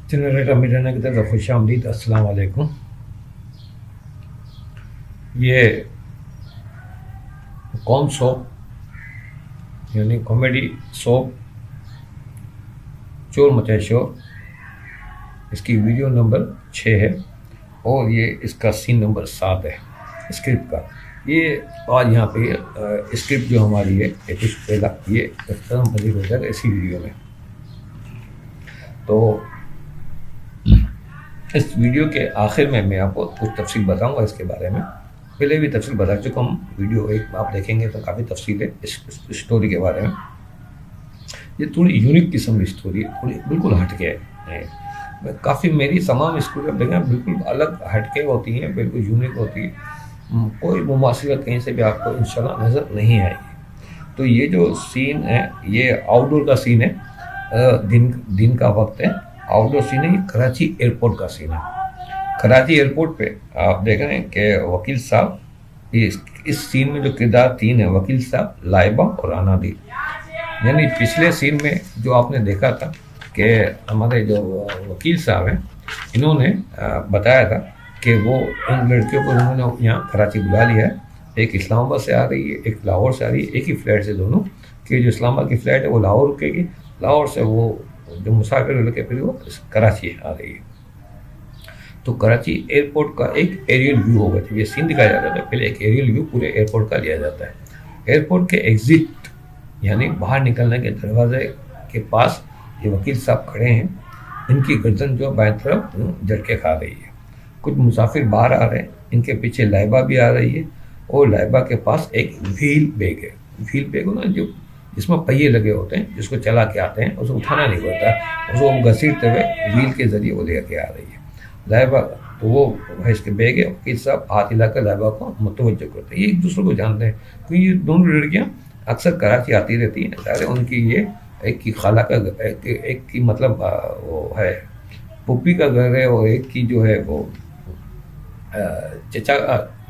Generator media کی طرف خوش آمدید. السلام علیکم. یہ کون سوپ یعنی کامیڈی سوپ چور مچائے شور، اس کی ویڈیو نمبر 6 ہے اور یہ اس کا سین نمبر 7 ہے اسکرپٹ کا. یہ آج یہاں پہ اسکرپٹ جو ہماری ہے یہ کچھ پہلا یہ اختتام پذیر ہو جائے گا اسی ویڈیو میں. تو اس ویڈیو کے آخر میں آپ کو کچھ تفصیل بتاؤں گا اس کے بارے میں. پہلے بھی تفصیل بتا چکا ہوں، ویڈیو ایک آپ دیکھیں گے تو کافی تفصیل ہے اس اسٹوری کے بارے میں. یہ تھوڑی یونیک قسم کی اسٹوری ہے، تھوڑی بالکل ہٹ کے ہے. کافی میری تمام اسٹوری آپ دیکھیں بالکل الگ ہٹ کے ہوتی ہیں، بالکل یونیک ہوتی ہے، کوئی مماثلت کہیں سے بھی آپ کو انشاءاللہ نظر نہیں آئے گی. تو یہ جو سین ہے یہ آؤٹ ڈور کا سین ہے، دن کا وقت ہے. آؤٹ ڈور سین ہے، یہ کراچی ایئرپورٹ کا سین ہے. کراچی ایئرپورٹ پہ آپ دیکھ رہے ہیں کہ وکیل صاحب، اس سین میں جو کردار 3 ہیں، وکیل صاحب، لائبہ اور انادیل. یعنی پچھلے سین میں جو آپ نے دیکھا تھا کہ ہمارے جو وکیل صاحب ہیں انہوں نے بتایا تھا کہ وہ ان لڑکیوں کو انہوں نے یہاں کراچی بلا لیا ہے. ایک اسلام آباد سے آ رہی ہے، ایک لاہور سے آ رہی ہے، ایک ہی فلائٹ سے دونوں، کہ جو اسلام آباد کی فلائٹ ہے وہ لاہور رکے گی، لاہور سے وہ جو مسافر لڑکے پھر وہ کراچی آ رہی ہے. تو کراچی ایئرپورٹ کا ایک ایریل ویو ہوگا، جب یہ سین دکھایا جاتا ہے پہلے ایک ایریل ویو پورے ایئرپورٹ کا لیا جاتا ہے. ایئرپورٹ کے ایگزٹ یعنی باہر نکلنے کے دروازے کے پاس یہ وکیل صاحب کھڑے ہیں. ان کی گردن جو بائیں طرف جھٹکے کھا رہی ہے. کچھ مسافر باہر آ رہے ہیں، ان کے پیچھے لائبہ بھی آ رہی ہے اور لائبہ کے پاس ایک ویل بیگ ہے. ویل بیگ نا جو جس میں پہیے لگے ہوتے ہیں، جس کو چلا کے آتے ہیں، اس کو اٹھانا نہیں پڑتا، اس کو گھسیٹتے ہوئے ویل کے ذریعے وہ لے کے آ رہی ہے لائبہ. تو وہ اس کے بیگ ہے. وکیل صاحب ہاتھ ہلا کر لائبہ کو متوجہ کرتے ہیں. یہ ایک دوسرے کو جانتے ہیں کیونکہ یہ دونوں لڑکیاں اکثر کراچی آتی رہتی ہیں. ظاہر ان کی یہ ایک کی خالہ کا ایک کی مطلب وہ ہے پھپھی کا گھر ہے اور ایک کی جو ہے وہ چچا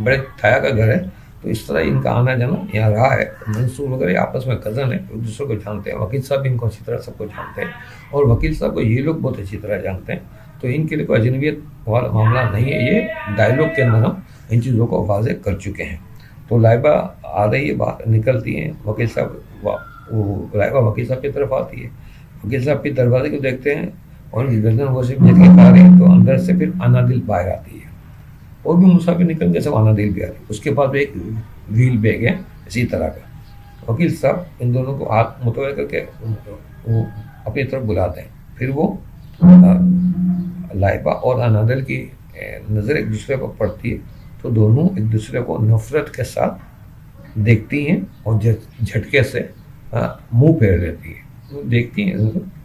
بڑے تھایا کا گھر ہے. تو اس طرح ان کا آنا جانا یہاں رہا ہے. منصور وغیرہ آپس میں کزن ہے، ایک دوسرے کو جانتے ہیں. وکیل صاحب ان کو اچھی طرح سب کو جانتے ہیں اور وکیل صاحب کو یہ لوگ بہت اچھی طرح جانتے ہیں. تو ان کے لیے کوئی اجنبیت والا معاملہ نہیں ہے. یہ ڈائلاگ کے اندر ہم ان چیزوں کو واضح کر چکے ہیں. تو لائبہ آ رہی ہے، باہر نکلتی ہیں. وکیل صاحب لائبہ وکیل صاحب کی طرف آتی ہے. وکیل صاحب کے دروازے کو دیکھتے ہیں اور ان کی گردن وہ صرف جھٹکے کھا رہی ہے. تو اندر سے پھر انادیل باہر آتی ہے اور بھی مسافر نکل کے سب انادیل بھی آ رہی ہے. اس کے بعد ایک ویل بیگ ہے اسی طرح کا. وکیل صاحب ان دونوں کو ہاتھ متوجہ کر کے وہ اپنی طرف بلاتے ہیں. پھر وہ لائبہ اور انادیل کی نظر ایک دوسرے پر پڑتی ہے تو دونوں ایک دوسرے کو نفرت کے ساتھ دیکھتی ہیں اور جھٹکے سے منہ پھیر لیتی ہیں. دیکھتی ہیں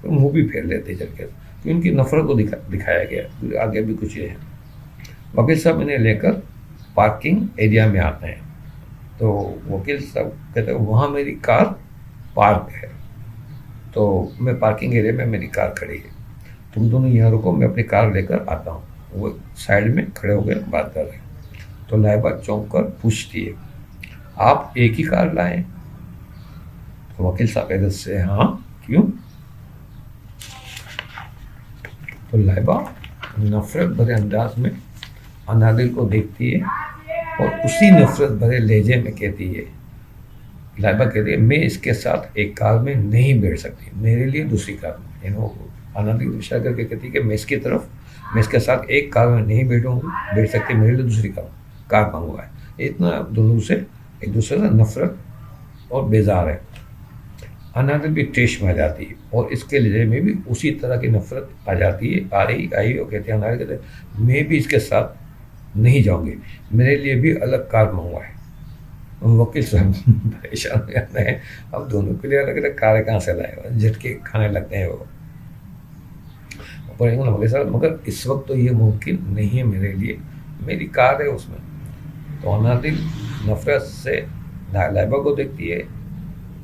منہ بھی پھیر لیتے ہیں جھٹکے سے. تو ان کی نفرت کو دکھایا گیا. آگے بھی کچھ یہ ہے. وکیل صاحب انہیں لے کر پارکنگ ایریا میں آتے ہیں. تو وکیل صاحب کہتے ہیں وہاں میری کار پارک ہے، تو میں پارکنگ ایریا میں میری کار کھڑی ہے، تم دونوں یہاں رکو، میں اپنی کار لے کر آتا ہوں. وہ سائڈ میں کھڑے ہو گئے بات کر رہے ہیں. تو لائبہ چونک کر پوچھتی ہے آپ ایک ہی کار لائیں؟ تو وکیل صاحب عزت سے ہاں کیوں؟ تو لائبہ نفرت بھرے انداز میں انادیل کو دیکھتی ہے اور اسی نفرت بھرے لہجے میں کہتی ہے، لائبہ کہتی ہے میں اس کے ساتھ ایک کار میں نہیں بیٹھ سکتی، میرے لیے دوسری کار میں. انادیل اشارہ کر کے کہتی ہے کہ میں اس کے ساتھ ایک کار میں نہیں بیٹھ سکتی، میرے لیے دوسری کار منگوا ہے. اتنا دونوں سے ایک دوسرے سے نفرت اور بیزار ہے. انادیل بھی ٹیش میں آ جاتی ہے اور اس کے لیے میں بھی اسی طرح کی نفرت آ جاتی ہے. آئی اور کہتے ہیں انادیل کہتے ہیں میں بھی اس کے ساتھ نہیں جاؤں گی، میرے لیے بھی الگ کار منگوائے. وکیل صاحب پریشان ہو جاتے ہیں، اب دونوں کے لیے الگ الگ کاریں کہاں سے لائے، جھٹکے کھانے لگتے ہیں وہ. وکیل صاحب مگر اس وقت تو یہ ممکن نہیں ہے میرے لیے، میری کار ہے اس میں. تو انادیل نفرت سے لائبہ کو دیکھتی ہے.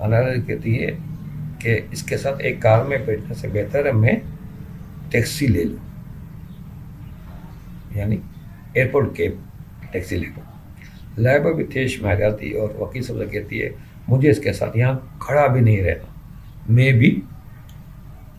انادیل کہتی ہے کہ اس کے ساتھ ایک کار میں بیٹھنے سے بہتر ہے میں ٹیکسی لے لوں، یعنی ایئرپورٹ کیب ٹیکسی لے لوں. لائبہ بھی تیش میں آ جاتی ہے اور وکیل صاحب سے کہتی ہے مجھے اس کے ساتھ یہاں کھڑا بھی نہیں رہنا، میں بھی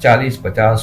40, 50,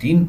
3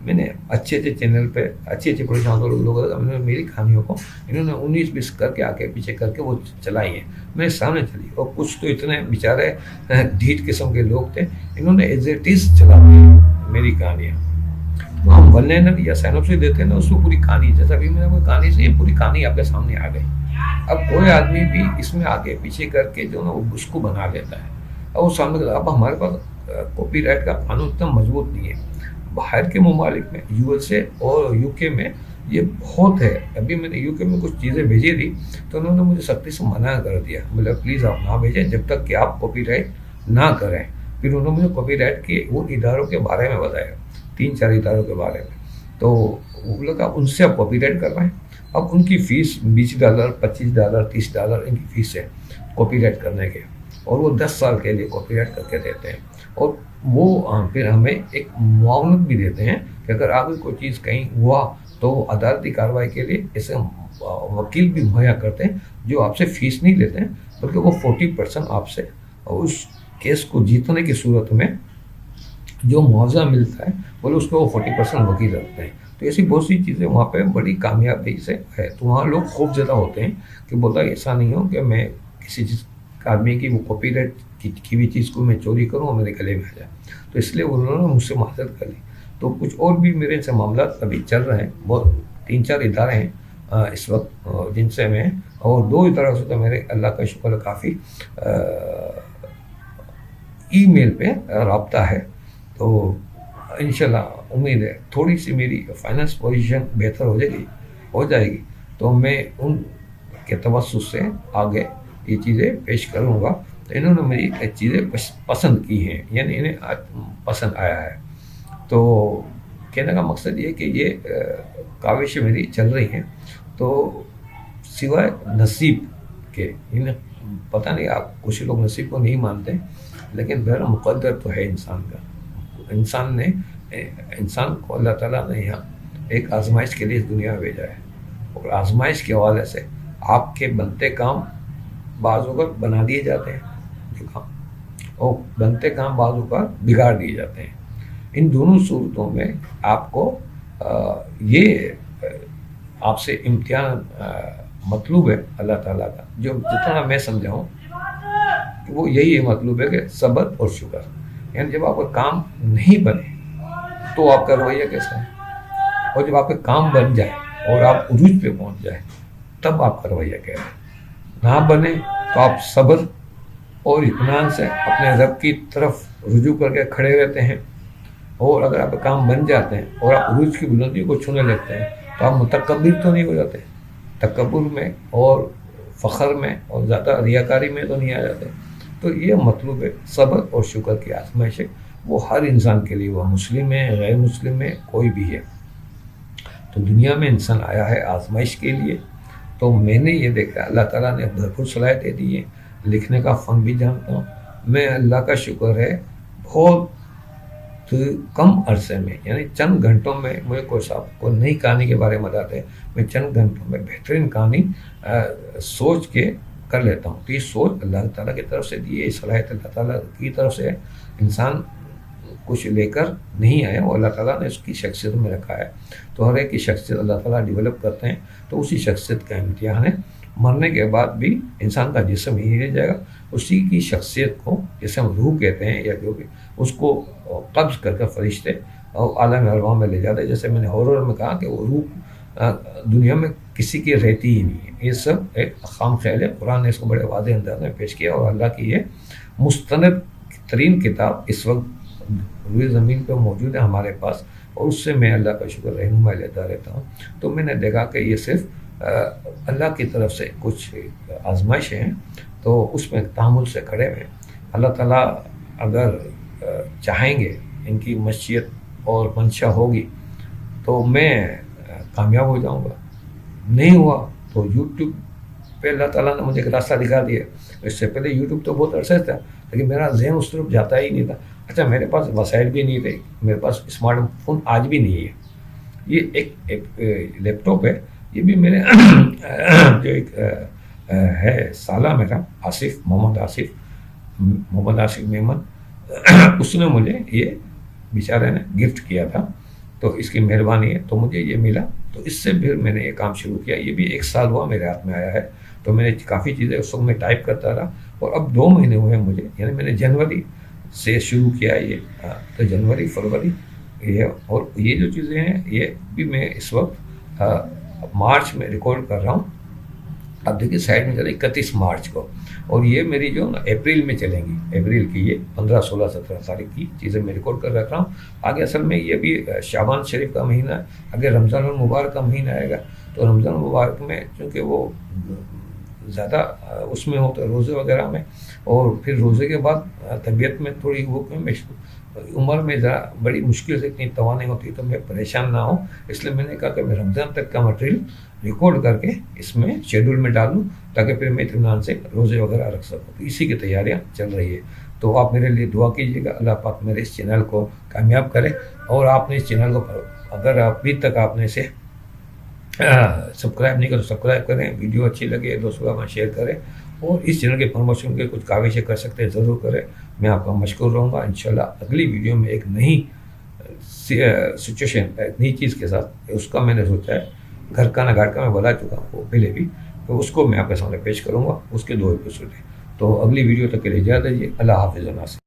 میں نے اچھے اچھے چینل پہ اچھی اچھی پروڈکشن لوگ میری کہانیوں کو انہوں نے 19-20 کر کے آگے پیچھے کر کے وہ چلائی ہیں، میرے سامنے چلی، اور کچھ تو اتنے بیچارے ڈھیٹ قسم کے لوگ تھے، انہوں نے ایز اٹ از چلا دی میری کہانیاں. تو ہم ون لائنر یا سینوپسس دیتے ہیں نا، اس کو پوری کہانی، جیسا بھی میں نے کوئی کہانی سے پوری کہانی آپ کے سامنے آ گئی. اب کوئی آدمی بھی اس میں آگے پیچھے کر کے جو نا اس کو بنا لیتا ہے، اور وہ سامنے. اب ہمارے پاس کاپی رائٹ کا قانون اتنا مضبوط نہیں ہے. باہر کے ممالک میں USA اور UK میں یہ بہت ہے. ابھی میں نے UK میں کچھ چیزیں بھیجی تھی تو انہوں نے مجھے سختی سے منع کر دیا، بولے پلیز آپ نہ بھیجیں جب تک کہ آپ کاپی رائٹ نہ کریں. پھر انہوں نے مجھے کاپی رائٹ کے وہ اداروں کے بارے میں بتایا، 3-4 اداروں کے بارے میں. تو وہ لوگ ان سے آپ کاپی رائٹ کروائیں. اب ان کی فیس $20 $25 $30 ان کی فیس ہے کاپی رائٹ کرنے کے، اور وہ 10 سال کے لیے کاپی رائٹ کر کے دیتے ہیں. اور وہ پھر ہمیں ایک معاونت بھی دیتے ہیں کہ اگر آپ کوئی چیز کہیں ہوا تو عدالتی کارروائی کے لیے ایسے وکیل بھی مہیا کرتے ہیں جو آپ سے فیس نہیں لیتے ہیں، بلکہ وہ 40% آپ سے اس کیس کو جیتنے کی صورت میں جو معاوضہ ملتا ہے بولے اس کو وہ 40% وکیل رکھتے ہیں. تو ایسی بہت سی چیزیں وہاں پہ بڑی کامیابی سے ہے. تو وہاں لوگ خوف زدہ ہوتے ہیں کہ بولتا ایسا نہیں ہو کہ میں کسی چیز آدمی کی وہ کاپی رائٹ کی ہوئی چیز کو میں چوری کروں اور میرے گلے میں آ جائے. تو اس لیے انہوں نے مجھ سے معذرت کر لی. تو کچھ اور بھی میرے ان سے معاملات ابھی چل رہے ہیں، بہت 3-4 ادارے ہیں اس وقت جن سے میں، اور 2 اداروں سے تو میرے اللہ کا شکر کافی ای میل پہ رابطہ ہے. تو انشاءاللہ امید ہے تھوڑی سی میری فائنانس پوزیشن بہتر ہو جائے گی تو میں ان کے توسط سے آگے یہ چیزیں پیش کروں گا. تو انہوں نے میری چیزیں پسند کی ہیں، یعنی انہیں پسند آیا ہے. تو کہنے کا مقصد یہ کہ یہ کاوشیں میری چل رہی ہیں. تو سوائے نصیب کے، انہیں پتہ نہیں، آپ کچھ لوگ نصیب کو نہیں مانتے، لیکن بہر مقدر تو ہے انسان کا. انسان کو اللہ تعالیٰ نے یہاں ایک آزمائش کے لیے اس دنیا میں بھیجا ہے، اور آزمائش کے حوالے سے آپ کے بنتے کام بعض اوقات بنا دیے جاتے ہیں جو کام، اور بنتے کام بعض اوقات بگاڑ دیے جاتے ہیں. ان دونوں صورتوں میں آپ کو یہ آپ سے امتحان مطلوب ہے اللہ تعالیٰ کا، جو جتنا میں سمجھا ہوں کہ وہ یہی مطلوب ہے کہ صبر اور شکر. یعنی جب آپ کا کام نہیں بنے تو آپ کا رویہ کیسا ہے، اور جب آپ کا کام بن جائے اور آپ عروج پہ پہنچ جائے تب آپ کا رویہ کیا ہے. نہ بنے تو آپ صبر اور اطمینان سے اپنے رب کی طرف رجوع کر کے کھڑے رہتے ہیں، اور اگر آپ کا کام بن جاتے ہیں اور آپ عروج کی بلندی کو چھونے لگتے ہیں تو آپ متکبر تو نہیں ہو جاتے، تکبر میں اور فخر میں اور زیادہ ریاکاری میں تو نہیں آ جاتے. تو یہ مطلوب ہے صبر اور شکر کی آزمائش ہے، وہ ہر انسان کے لیے، وہ مسلم ہے غیر مسلم ہے کوئی بھی ہے. تو دنیا میں انسان آیا ہے آزمائش کے لیے. تو میں نے یہ دیکھا اللہ تعالیٰ نے بھرپور صلاحیتیں دی ہیں، لکھنے کا فن بھی جانتا ہوں میں. اللہ کا شکر ہے بہت کم عرصے میں، یعنی چند گھنٹوں میں مجھے کوئی صاحب کو نئی کہانی کے بارے میں بتاتے ہیں، میں چند گھنٹوں میں بہترین کہانی سوچ کے کر لیتا ہوں. تو یہ سوچ اللہ تعالیٰ کی طرف سے دی ہے، یہ صلاحیت اللہ تعالیٰ کی طرف سے ہے. انسان کچھ لے کر نہیں آیا، وہ اللہ تعالیٰ نے اس کی شخصیت میں رکھا ہے. تو ہر ایک کی شخصیت اللہ تعالیٰ ڈیولپ کرتے ہیں، تو اسی شخصیت کا امتحان ہے. مرنے کے بعد بھی انسان کا جسم ہی رہ جائے گا، اسی کی شخصیت کو جیسے ہم روح کہتے ہیں یا جو بھی، اس کو قبض کر کے فرشتے اور عالم ارواح میں لے جاتے ہیں. جیسے میں نے ہورر میں کہا کہ وہ روح دنیا میں کسی کی رہتی ہی نہیں ہے. یہ سب ایک خام خیال ہے. قرآن نے اس کو بڑے واضح انداز میں پیش کیا، اور اللہ کی یہ مستند ترین کتاب اس وقت روئے زمین پہ موجود ہے ہمارے پاس، اور اس سے میں اللہ کا شکر رہنمائی لیتا رہتا ہوں. تو میں نے دیکھا کہ یہ صرف اللہ کی طرف سے کچھ آزمائشیں ہیں، تو اس میں تحمل سے کھڑے ہوئے. اللہ تعالیٰ اگر چاہیں گے، ان کی مشیت اور منشا ہوگی تو میں کامیاب ہو جاؤں گا. نہیں ہوا تو یوٹیوب پہ اللہ تعالیٰ نے مجھے ایک راستہ دکھا دیا. اس سے پہلے یوٹیوب تو بہت عرصے تھا، لیکن میرا ذہن اس طرف جاتا ہی نہیں تھا. اچھا میرے پاس وسائل بھی نہیں تھے، میرے پاس اسمارٹ فون آج بھی نہیں ہے. یہ ایک لیپ ٹاپ ہے، یہ بھی میرے جو ایک ہے سالہ میرا آصف محمد آصف میمن، اس نے مجھے یہ بیچارے نے گفٹ کیا تھا. تو اس کی مہربانی ہے، تو مجھے یہ ملا، تو اس سے پھر میں نے یہ کام شروع کیا. یہ بھی 1 سال ہوا میرے ہاتھ میں آیا ہے. تو میں نے کافی چیزیں اس وقت میں ٹائپ کرتا رہا، اور اب 2 مہینے ہوئے ہیں مجھے، یعنی میں نے جنوری سے شروع کیا ہے یہ. تو جنوری فروری یہ، اور یہ جو چیزیں ہیں یہ بھی میں اس وقت مارچ میں ریکارڈ کر رہا ہوں. اب دیکھیے سائڈ میں چلے 31 مارچ کو، اور یہ میری جو اپریل میں چلیں گی، اپریل کی یہ 15 16 17 تاریخ کی چیزیں میں ریکارڈ کر رکھ رہا ہوں. آگے اصل میں یہ بھی شعبان شریف کا مہینہ ہے، اگر رمضان المبارک کا مہینہ آئے گا تو رمضان المبارک میں چونکہ وہ زیادہ اس میں ہوتا ہے روزے وغیرہ میں، اور پھر روزے کے بعد طبیعت میں تھوڑی وہ عمر میں ذرا بڑی مشکل سے اتنی توانائی ہوتی، تو میں پریشان نہ ہوں، اس لیے میں نے کہا کہ میں رمضان تک کا مٹیریل ریکارڈ کر کے اس میں شیڈول میں ڈال دوں، تاکہ پھر میں اطمینان سے روزے وغیرہ رکھ سکوں. تو اسی کی تیاریاں چل رہی ہے. تو آپ میرے لیے دعا کیجیے گا، اللہ پاک میرے اس چینل کو کامیاب کرے. اور آپ نے اس چینل کو اگر ابھی تک آپ نے اسے سبسکرائب نہیں کرو، سبسکرائب کریں، ویڈیو اچھی لگے دوستوں کا شیئر کریں، اور اس چینل کے پروموشن کے کچھ کاوشیں کر سکتے ہیں ضرور کریں. میں آپ کا مشکور رہوں گا. انشاءاللہ اگلی ویڈیو میں ایک نئی سچویشن، ایک نئی چیز کے ساتھ، اس کا میں نے سوچا ہے گھر کا نہ گھاٹ کا، میں بتا چکا ہوں وہ پہلے بھی، تو اس کو میں آپ کے سامنے پیش کروں گا، اس کے 2 ایپیسوڈ ہیں. تو اگلی ویڈیو تک کے لیے اجازت دیجیے. اللہ حافظ.